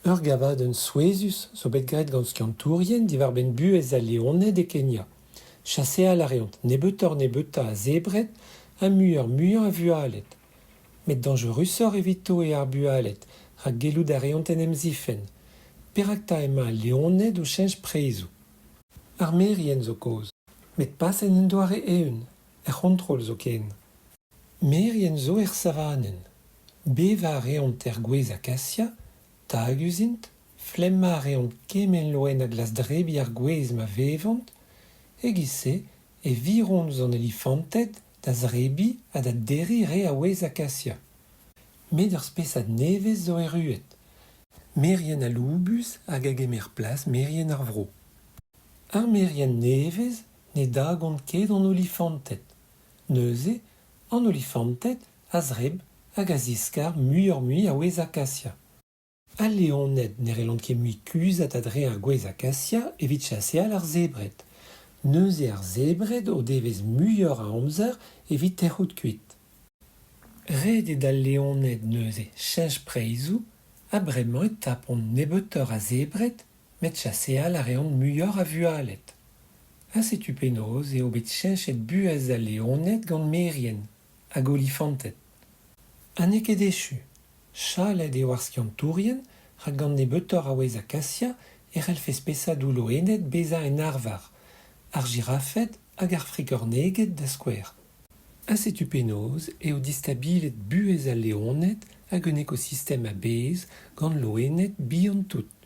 Ur gavad un souezus zo bet graet gant skiantourien diwar ben buez a leoned e Kenya. Chasse a lareont nebeuta a zebret, a muiur a vualet. Met dangerusor evito e ar bualet, rak gelout a reont en emzifen. Perak ta ema a leoned o chenj preizou. Ar merien zo koz. Met pasen en doare eun, control zo ken. Merien zo savanen. Beva a reont gwez akasia, tagusint, flemma a reont kemen loen a glas drebi ar gwez ma vevant, egise e viront zon elifantet da zrebi a da deri re a wez akasia. Met ur spesad nevez zo ruet. Merien a loubus hag a gemer plas merien ar vro. Ar merien nevez ne dagont ket an olifantet. Neuze, an olifantet a zreb hag a ziskar mui a wez akasia. A leoned ne relant ket mui kuzat a dre ar gwez akasia evit chasse al ar zebret. Neuze ar zebret o devez muior a amzer evit errout kuit. Red e dal leoned neuze chenj preizou, a bremañ e tapont nebeutor a zebret met chasse al a reont muior a vualet. A setu penoz eo bet chenchet buez a leoned gant merien, hag olifantet. Ha ne ket echu. Chalet eo ar skiantourien, rak gant nebeutor a wez akasia e c'hellfez pesadoù loened bezañ en arvar, ar girafet hag ar frikorneget da skouer. Ha setu penoz eo distabilet buez a leoned hag un ekosistem a bez gant loened bihan tout.